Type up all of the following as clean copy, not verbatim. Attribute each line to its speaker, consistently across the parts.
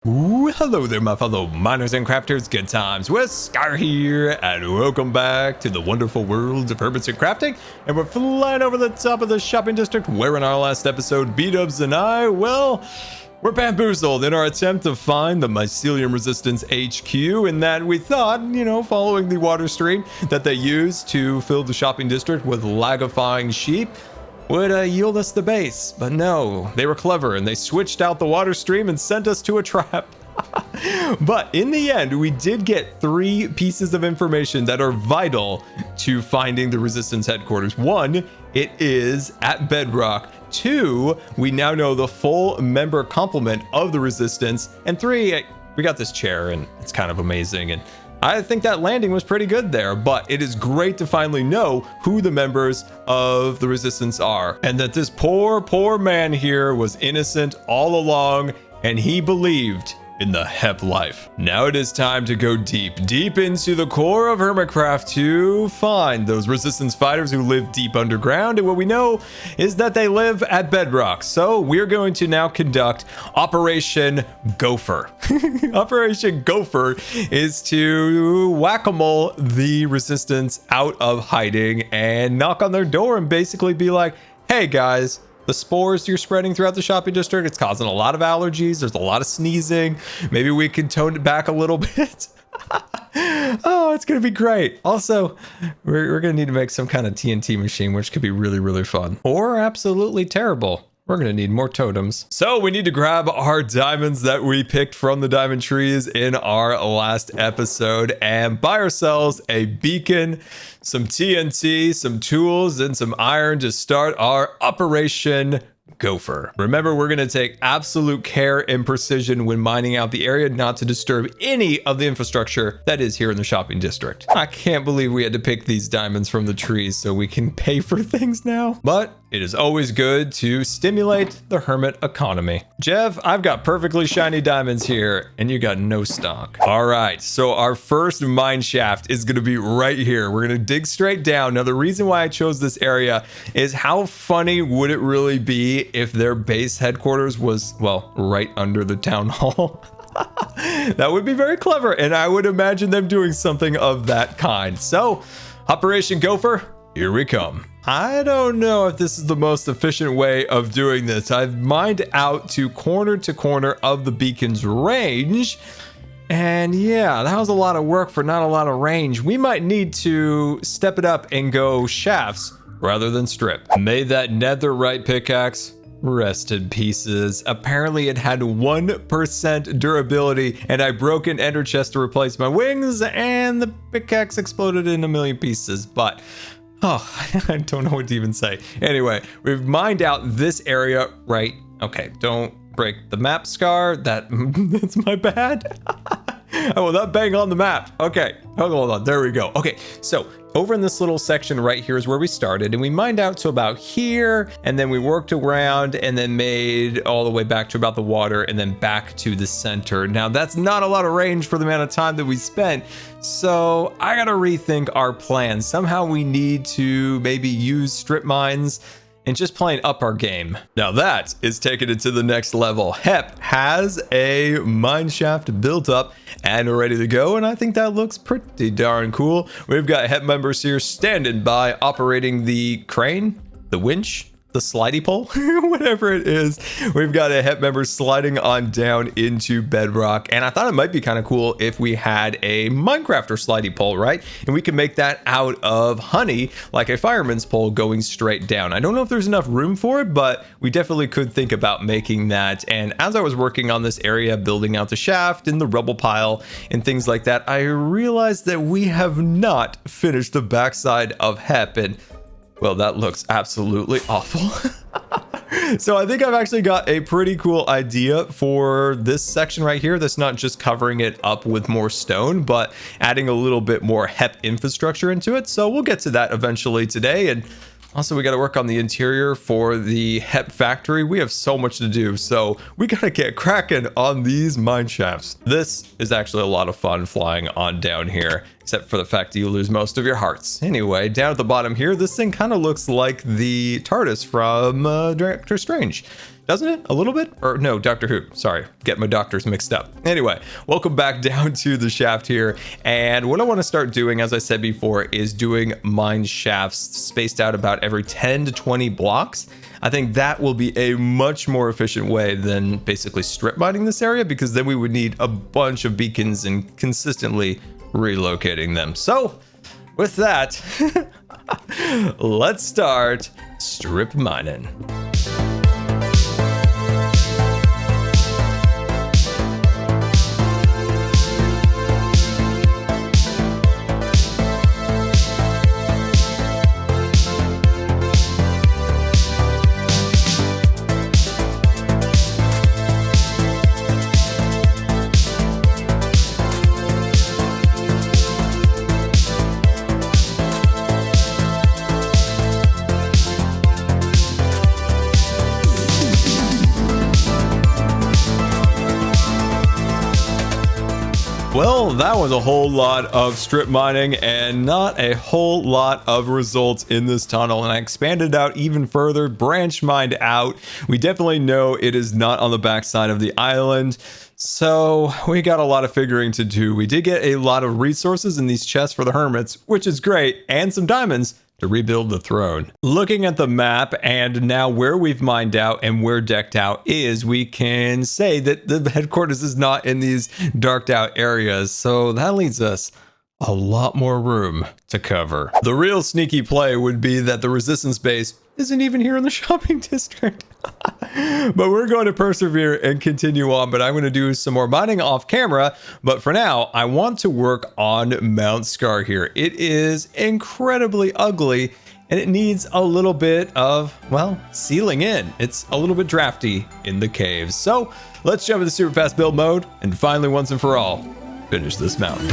Speaker 1: Ooh, hello there, my fellow miners and crafters. Good times with Scar here, and welcome back to the wonderful world of Hermits and crafting. And we're flying over the top of the shopping district, where in our last episode, B-Dubs and I, well, we're bamboozled in our attempt to find the mycelium resistance HQ, and that we thought, you know, following the water stream that they used to fill the shopping district with lagifying sheep would yield us the base. But no, they were clever and they switched out the water stream and sent us to a trap. But in the end, we did get 3 pieces of information that are vital to finding the resistance headquarters. 1, it is at Bedrock. 2, we now know the full member complement of the resistance. And 3, we got this chair and it's kind of amazing. And I think that landing was pretty good there, but it is great to finally know who the members of the resistance are, and that this poor man here was innocent all along, and he believed in the H.E.P life. Now it is time to go deep into the core of Hermitcraft to find those resistance fighters who live deep underground. And what we know is that they live at Bedrock. So we're going to now conduct Operation Gopher. Operation Gopher is to whack-a-mole the resistance out of hiding and knock on their door and basically be like, hey guys, the spores you're spreading throughout the shopping district, it's causing a lot of allergies. There's a lot of sneezing. Maybe we can tone it back a little bit. Oh, it's going to be great. Also, we're going to need to make some kind of TNT machine, which could be really fun. Or absolutely terrible. We're going to need more totems. So we need to grab our diamonds that we picked from the diamond trees in our last episode and buy ourselves a beacon, some TNT, some tools, and some iron to start our Operation Gopher. Remember, we're going to take absolute care and precision when mining out the area not to disturb any of the infrastructure that is here in the shopping district. I can't believe we had to pick these diamonds from the trees so we can pay for things now. But it is always good to stimulate the hermit economy. Jeff, I've got perfectly shiny diamonds here, and you got no stock. All right, so our first mine shaft is going to be right here. We're going to dig straight down. Now, the reason why I chose this area is how funny would it really be if their base headquarters was, well, right under the town hall? That would be very clever, and I would imagine them doing something of that kind. So, Operation Gopher, here we come. I don't know if this is the most efficient way of doing this. I've mined out to corner of the beacon's range. And yeah, that was a lot of work for not a lot of range. We might need to step it up and go shafts rather than strip. May that netherite pickaxe rest in pieces. Apparently it had 1% durability, and I broke an ender chest to replace my wings, and the pickaxe exploded in a million pieces. But oh, I don't know what to even say. Anyway, we've mined out this area, right? Okay, don't break the map, Scar. That's my bad. I will not bang on the map. Okay, hold on. There we go. Okay, so over in this little section right here is where we started, and we mined out to about here, and then we worked around and then made all the way back to about the water and then back to the center. Now, that's not a lot of range for the amount of time that we spent, so I gotta rethink our plan. Somehow we need to maybe use strip mines and just playing up our game. Now that is taking it to the next level. H.E.P has a mine shaft built up and ready to go, and I think that looks pretty darn cool. We've got H.E.P members here standing by, operating the crane, the winch, the slidey pole, whatever it is. We've got a H.E.P member sliding on down into Bedrock, and I thought it might be kind of cool if we had a Minecrafter slidey pole, right? And we can make that out of honey, like a fireman's pole going straight down. I don't know if there's enough room for it, but we definitely could think about making that. And as I was working on this area, building out the shaft and the rubble pile and things like that, I realized that we have not finished the backside of H.E.P, and well, that looks absolutely awful. So I think I've actually got a pretty cool idea for this section right here that's not just covering it up with more stone, but adding a little bit more H.E.P infrastructure into it. So we'll get to that eventually today. And also, we got to work on the interior for the H.E.P factory. We have so much to do, so we got to get cracking on these mine shafts. This is actually a lot of fun flying on down here, except for the fact that you lose most of your hearts. Anyway, down at the bottom here, this thing kind of looks like the TARDIS from Doctor Strange. doesn't it? A little bit? Or no, Doctor Who. Sorry, get my doctors mixed up. Anyway, welcome back down to the shaft here. And what I want to start doing, as I said before, is doing mine shafts spaced out about every 10 to 20 blocks. I think that will be a much more efficient way than basically strip mining this area, because then we would need a bunch of beacons and consistently relocating them. So with that, let's start strip mining. Well, that was a whole lot of strip mining and not a whole lot of results in this tunnel. And I expanded out even further, branch mined out. We definitely know it is not on the backside of the island. So we got a lot of figuring to do. We did get a lot of resources in these chests for the hermits, which is great, and some diamonds to rebuild the throne. Looking at the map and now where we've mined out and where decked out is, we can say that the headquarters is not in these darked out areas. So that leaves us a lot more room to cover. The real sneaky play would be that the resistance base isn't even here in the shopping district. But we're going to persevere and continue on. But I'm going to do some more mining off camera. But for now, I want to work on Mount Scar here. It is incredibly ugly and it needs a little bit of, well, sealing in. It's a little bit drafty in the caves. So let's jump into super fast build mode and finally, once and for all, finish this mountain.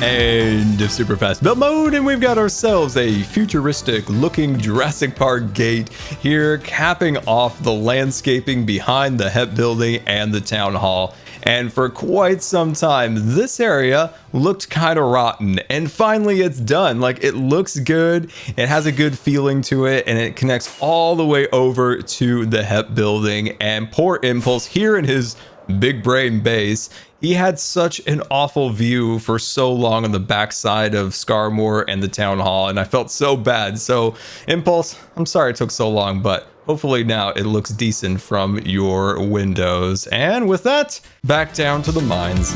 Speaker 1: End of super fast build mode, and we've got ourselves a futuristic looking Jurassic Park gate here, capping off the landscaping behind the H.E.P building and the town hall. And for quite some time, this area looked kind of rotten, and finally it's done. Like, it looks good, it has a good feeling to it, and it connects all the way over to the H.E.P building. And poor Impulse here in his big brain base, he had such an awful view for so long on the backside of Scarmore and the town hall, and I felt so bad. So Impulse, I'm sorry it took so long, but hopefully now it looks decent from your windows. And with that, back down to the mines.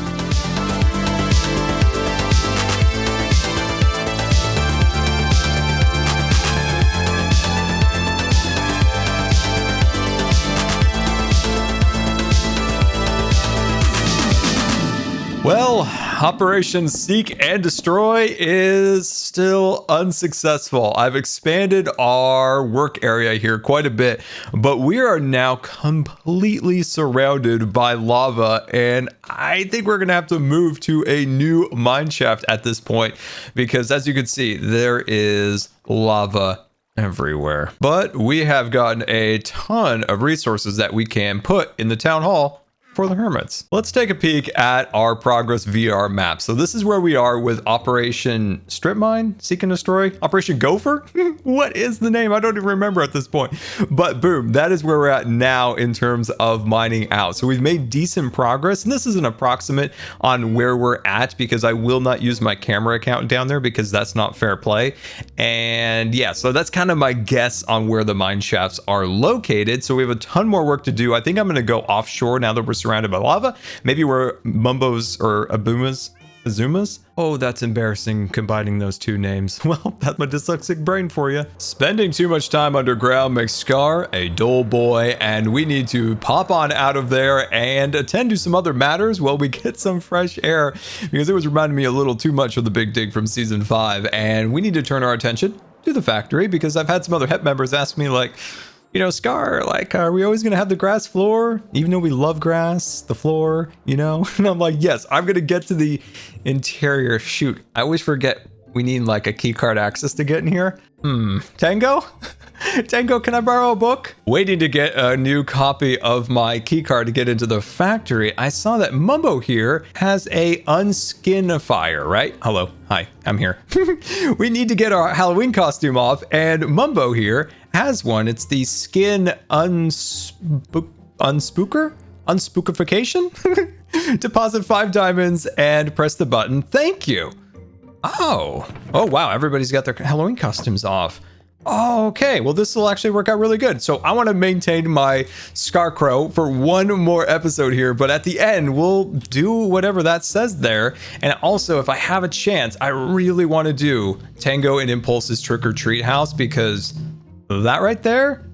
Speaker 1: Well, Operation Seek and Destroy is still unsuccessful. I've expanded our work area here quite a bit, but we are now completely surrounded by lava, and I think we're going to have to move to a new mine shaft at this point, because as you can see, there is lava everywhere. But we have gotten a ton of resources that we can put in the town hall for the hermits. Let's take a peek at our progress VR map. So this is where we are with Operation Strip Mine, Seek and Destroy, Operation Gopher. What is the name? I don't even remember at this point. But boom, that is where we're at now in terms of mining out. So we've made decent progress, and this is an approximate on where we're at, because I will not use my camera account down there because that's not fair play. And yeah, so that's kind of my guess on where the mine shafts are located. So we have a ton more work to do. I think I'm going to go offshore now that we're surrounded by lava. Maybe where Mumbos or Abumas Azumas? Oh, that's embarrassing combining those two names. Well, that's my dyslexic brain for you. Spending too much time underground makes Scar a dull boy, and we need to pop on out of there and attend to some other matters while we get some fresh air, because it was reminding me a little too much of the Big Dig from season 5, and we need to turn our attention to the factory, because I've had some other HEP members ask me, like, you know, Scar, like, are we always going to have the grass floor? Even though we love grass, the floor, you know? And I'm like, yes, I'm going to get to the interior. Shoot, I always forget we need like a key card access to get in here. Tango? Tango, can I borrow a book? Waiting to get a new copy of my key card to get into the factory, I saw that Mumbo here has a unskinifier, right? Hello, hi, I'm here. We need to get our Halloween costume off, and Mumbo here has one. It's the skin unspookification? Deposit 5 diamonds and press the button. Thank you. Oh wow, everybody's got their Halloween costumes off. Oh, okay, well, this will actually work out really good. So I want to maintain my Scarecrow for one more episode here, but at the end, we'll do whatever that says there. And also, if I have a chance, I really want to do Tango and Impulse's Trick or Treat house, because that right there,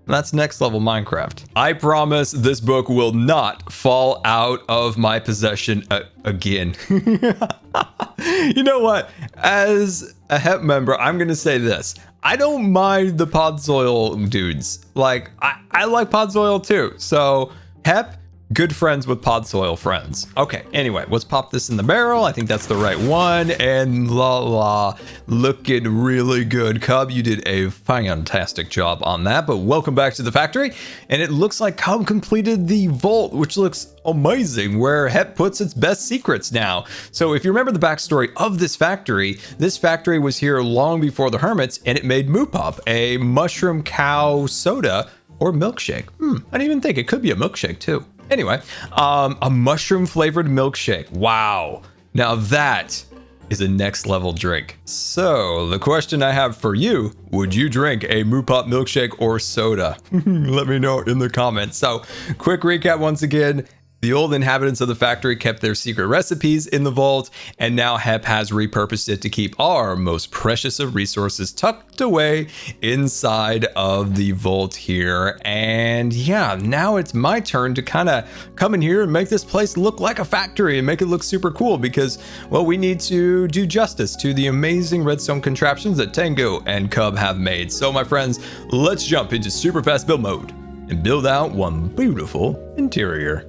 Speaker 1: that's next level Minecraft. I promise this book will not fall out of my possession again. You know what? As a HEP member, I'm going to say this. I don't mind the Podsoil dudes. Like, I like Podsoil too. So, HEP, good friends with Podsoil friends. Okay, anyway, let's pop this in the barrel. I think that's the right one. And looking really good. Cub, you did a fantastic job on that. But welcome back to the factory. And it looks like Cub completed the vault, which looks amazing, where HEP puts its best secrets now. So if you remember the backstory of this factory was here long before the Hermits, and it made Moo Pop, a mushroom cow soda or milkshake. I didn't even think it could be a milkshake too. Anyway, a mushroom flavored milkshake. Wow. Now that is a next level drink. So the question I have for you, would you drink a Moo Pop milkshake or soda? Let me know in the comments. So quick recap once again. The old inhabitants of the factory kept their secret recipes in the vault, and now HEP has repurposed it to keep our most precious of resources tucked away inside of the vault here. And yeah, now it's my turn to kind of come in here and make this place look like a factory and make it look super cool, because, well, we need to do justice to the amazing redstone contraptions that Tango and Cub have made. So my friends, let's jump into super fast build mode and build out one beautiful interior.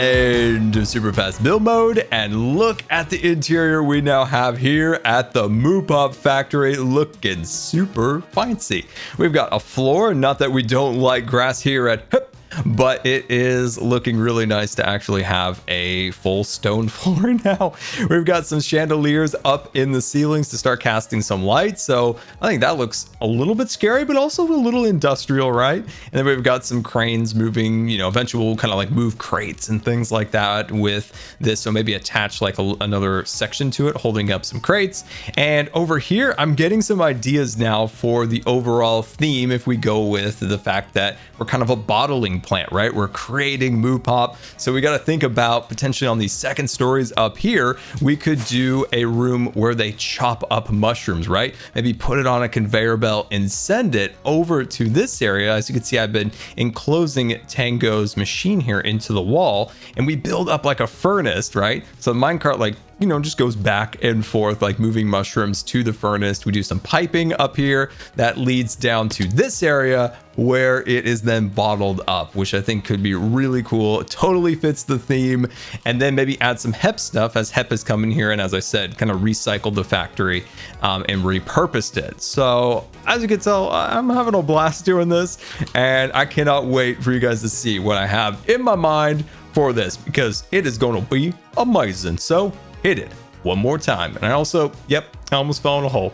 Speaker 1: And super fast build mode, and look at the interior we now have here at the Moo Pop factory, looking super fancy. We've got a floor, not that we don't like grass here at H.E.P, but it is looking really nice to actually have a full stone floor now. We've got some chandeliers up in the ceilings to start casting some light, so I think that looks a little bit scary, but also a little industrial, right? And then we've got some cranes moving, you know, eventually we'll kind of like move crates and things like that with this, so maybe attach like another section to it holding up some crates. And over here, I'm getting some ideas now for the overall theme if we go with the fact that we're kind of a bottling plant, right? We're creating Moo Pop, so we got to think about potentially on these second stories up here, we could do a room where they chop up mushrooms, right? Maybe put it on a conveyor belt and send it over to this area. As you can see, I've been enclosing Tango's machine here into the wall, and we build up like a furnace, right? So the minecart like you know, just goes back and forth, like moving mushrooms to the furnace. We do some piping up here that leads down to this area where it is then bottled up, which I think could be really cool. It totally fits the theme. And then maybe add some H.E.P stuff, as H.E.P has come in here and, as I said, kind of recycled the factory and repurposed it. So as you can tell, I'm having a blast doing this, and I cannot wait for you guys to see what I have in my mind for this, because it is going to be amazing. So hit it one more time. And I also, yep, I almost fell in a hole.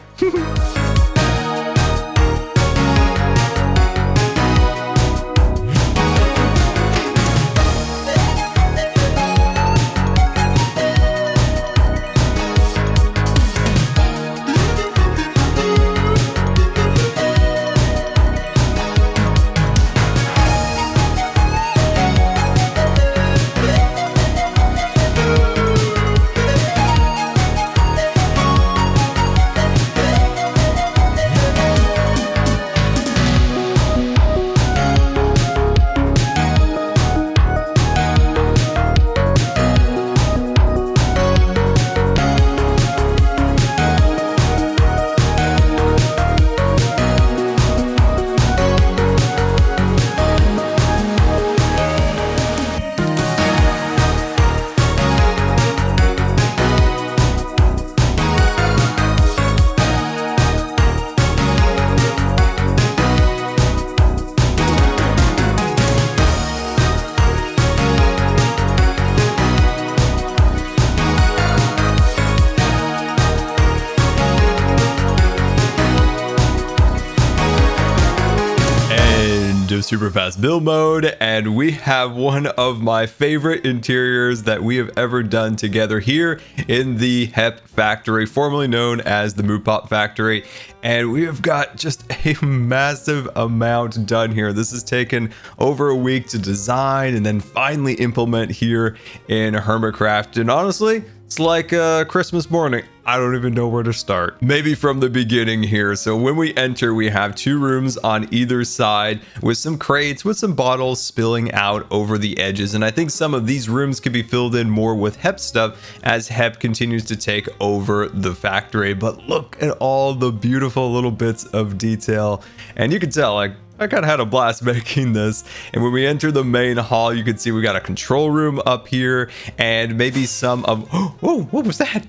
Speaker 1: Super fast build mode, and we have one of my favorite interiors that we have ever done together here in the H.E.P factory, formerly known as the Moo Pop factory. And we have got just a massive amount done here. This has taken over a week to design and then finally implement here in Hermitcraft. And honestly, it's like Christmas morning. I don't even know where to start. Maybe from the beginning here. So when we enter, we have 2 rooms on either side with some crates, with some bottles spilling out over the edges. And I think some of these rooms could be filled in more with H.E.P stuff as H.E.P continues to take over the factory. But look at all the beautiful little bits of detail. And you can tell, like, I kind of had a blast making this. And when we enter the main hall, you can see we got a control room up here and maybe some of... Oh, what was that?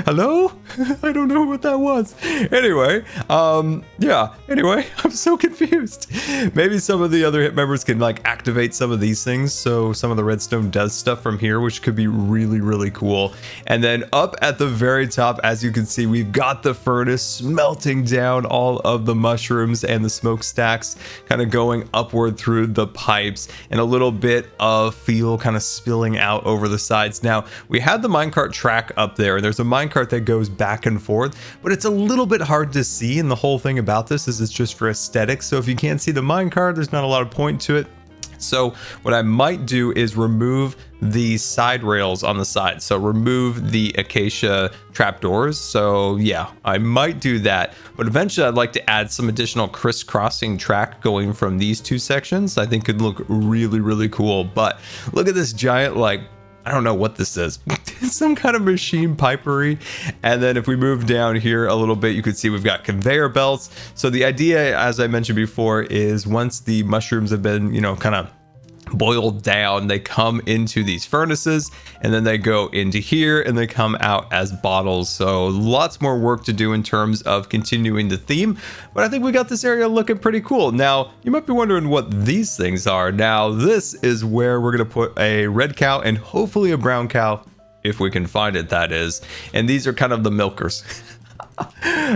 Speaker 1: Hello? I don't know what that was. Anyway, anyway, I'm so confused. Maybe some of the other H.E.P members can like activate some of these things, so some of the redstone does stuff from here, which could be really, really cool. And then up at the very top, as you can see, we've got the furnace smelting down all of the mushrooms and the smokestacks kind of going upward through the pipes, and a little bit of fuel kind of spilling out over the sides. Now, we had the minecart track up there. There's a minecart that goes back and forth, but it's a little bit hard to see, and the whole thing about this is it's just for aesthetics. So if you can't see the minecart, there's not a lot of point to it. So what I might do is remove the side rails on the side. So remove the acacia trapdoors. So yeah, I might do that. But eventually I'd like to add some additional crisscrossing track going from these 2 sections. I think could look really, really cool. But look at this giant, like, I don't know what this is. Some kind of machine pipery. And then if we move down here a little bit, you can see we've got conveyor belts. So the idea, as I mentioned before, is once the mushrooms have been, you know, kind of boiled down, they come into these furnaces, and then they go into here and they come out as bottles. So lots more work to do in terms of continuing the theme, but I think we got this area looking pretty cool. Now you might be wondering what these things are. Now this is where we're going to put a red cow and hopefully a brown cow, if we can find it, that is. And these are kind of the milkers.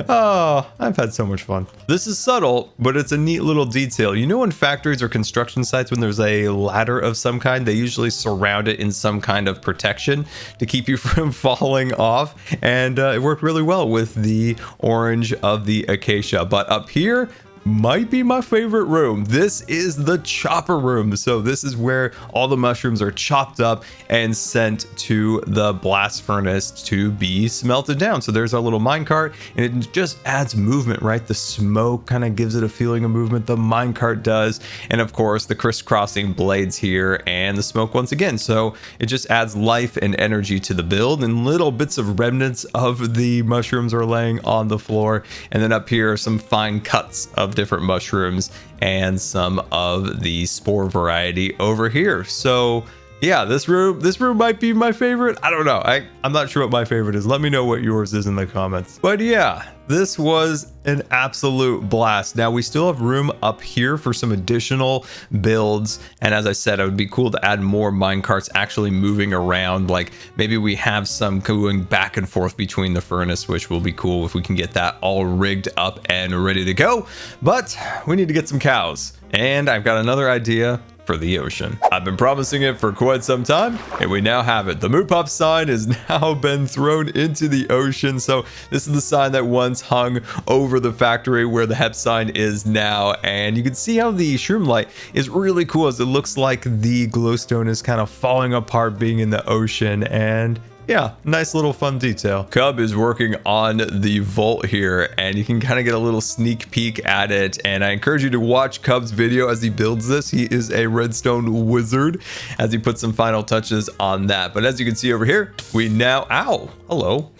Speaker 1: Oh, I've had so much fun. This is subtle, but it's a neat little detail. You know, in factories or construction sites, when there's a ladder of some kind, they usually surround it in some kind of protection to keep you from falling off. And it worked really well with the orange of the acacia. But up here, might be my favorite room. This is the chopper room. So this is where all the mushrooms are chopped up and sent to the blast furnace to be smelted down. So there's our little minecart, and it just adds movement, right? The smoke kind of gives it a feeling of movement. The minecart does. And of course, the crisscrossing blades here and the smoke once again. So it just adds life and energy to the build, and little bits of remnants of the mushrooms are laying on the floor. And then up here are some fine cuts of different mushrooms and some of the spore variety over here. So yeah, this room might be my favorite. I don't know. I'm not sure what my favorite is. Let me know what yours is in the comments. But yeah, this was an absolute blast. Now we still have room up here for some additional builds. And as I said, it would be cool to add more minecarts actually moving around. Like maybe we have some going back and forth between the furnace, which will be cool if we can get that all rigged up and ready to go. But we need to get some cows. And I've got another idea for the ocean. I've been promising it for quite some time, and we now have it. The Moo POP sign has now been thrown into the ocean. So this is the sign that once hung over the factory where the H.E.P sign is now. And you can see how the shroom light is really cool, as it looks like the glowstone is kind of falling apart being in the ocean. And yeah, nice little fun detail. Cub is working on the vault here, and you can kind of get a little sneak peek at it. And I encourage you to watch Cub's video as he builds this. He is a redstone wizard as he puts some final touches on that. But as you can see over here, we now, hello.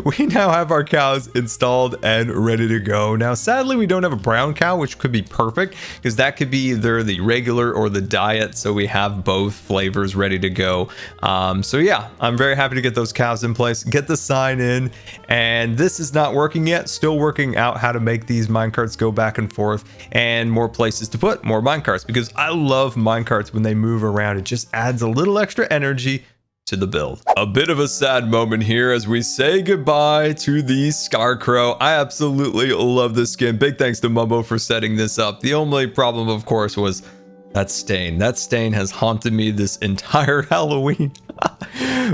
Speaker 1: We now have our cows installed and ready to go. Now, sadly, we don't have a brown cow, which could be perfect because that could be either the regular or the diet. So we have both flavors ready to go. So yeah, I'm very happy to get those cows in place, get the sign in. And this is not working yet, still working out how to make these minecarts go back and forth and more places to put more minecarts, because I love minecarts when they move around. It just adds a little extra energy to the build. A bit of a sad moment here as we say goodbye to the Scarecrow. I absolutely love this skin. Big thanks to Mumbo for setting this up. The only problem, of course, was that stain. That stain has haunted me this entire Halloween.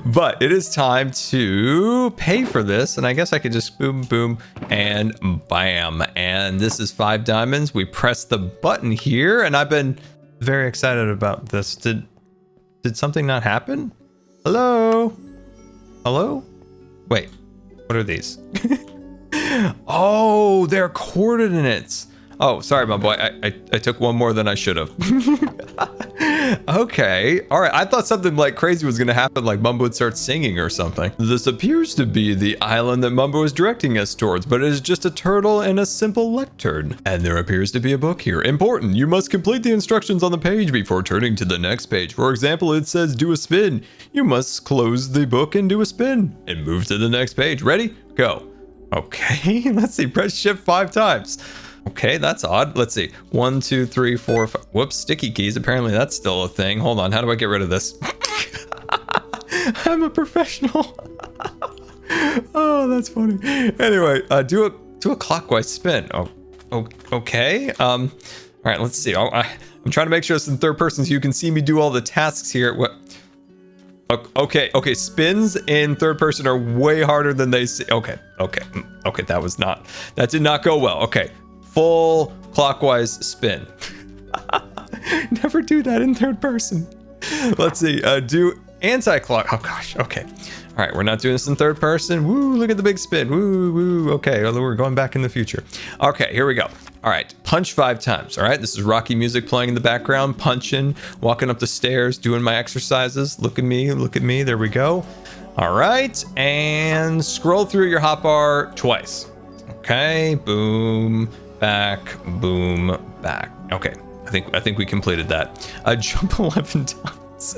Speaker 1: But it is time to pay for this, and I guess I could just boom, boom, and bam. And this is 5 diamonds. We press the button here, and I've been very excited about this. Did something not happen? Hello? Hello? Wait, what are these? Oh, they're coordinates. Oh, sorry, my boy. I took one more than I should have. Okay. All right. I thought something like crazy was going to happen, like Mumbo would start singing or something. This appears to be the island that Mumbo is directing us towards, but it is just a turtle and a simple lectern. And there appears to be a book here. Important. You must complete the instructions on the page before turning to the next page. For example, it says do a spin. You must close the book and do a spin and move to the next page. Ready? Go. Okay. Let's see. Press shift 5 times. Okay, that's odd. Let's see. 1, 2, 3, 4, 5. Whoops, sticky keys. Apparently that's still a thing. Hold on. How do I get rid of this? I'm a professional. Oh, that's funny. Anyway, do a clockwise spin. Oh, okay. All right, let's see. I'm trying to make sure it's in third person so you can see me do all the tasks here. What? Okay. Spins in third person are way harder than they see. Okay. That did not go well. Okay. Full clockwise spin. Never do that in third person. Let's see. Do anti-clock. Oh gosh. Okay. All right. We're not doing this in third person. Woo! Look at the big spin. Woo! Okay. We're going back in the future. Okay. Here we go. All right. Punch 5 times. All right. This is Rocky music playing in the background. Punching. Walking up the stairs. Doing my exercises. Look at me. Look at me. There we go. All right. And scroll through your hotbar twice. Okay. Boom. Back, boom, back. Okay, I think we completed that. Jump 11 times.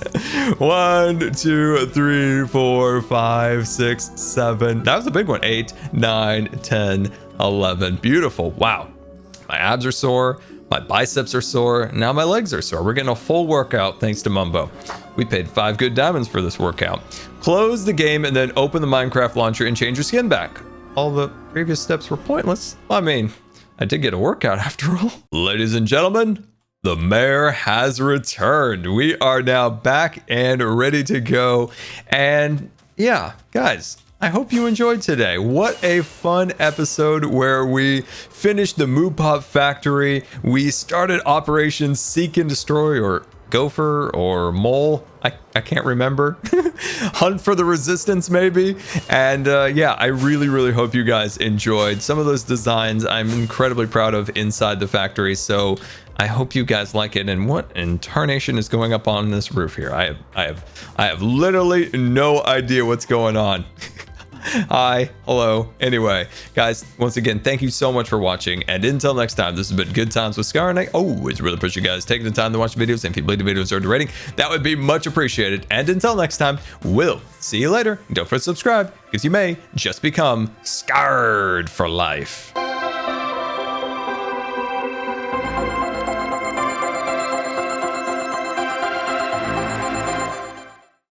Speaker 1: 1, 2, 3, 4, 5, 6, 7. That was a big one. 8, 9, 10, 11. Beautiful. Wow. My abs are sore. My biceps are sore. Now my legs are sore. We're getting a full workout thanks to Mumbo. We paid 5 good diamonds for this workout. Close the game and then open the Minecraft launcher and change your skin back. All the previous steps were pointless. I mean, I did get a workout after all. Ladies and gentlemen, the mayor has returned. We are now back and ready to go. And yeah, guys, I hope you enjoyed today. What a fun episode where we finished the Moo Pop factory. We started Operation Seek and Destroy, or Gopher, or Mole. I can't remember. Hunt for the Resistance, maybe. And yeah, I really hope you guys enjoyed some of those designs. I'm incredibly proud of inside the factory. So I hope you guys like it. And what in tarnation is going up on this roof here? I have literally no idea what's going on. Hi, hello. Anyway, guys, once again, thank you so much for watching. And until next time, this has been Good Times with Scar, and I always really appreciate you guys taking the time to watch the videos. And if you believe the videos are a rating, that would be much appreciated. And until next time, we'll see you later. Don't forget to subscribe, because you may just become scarred for life.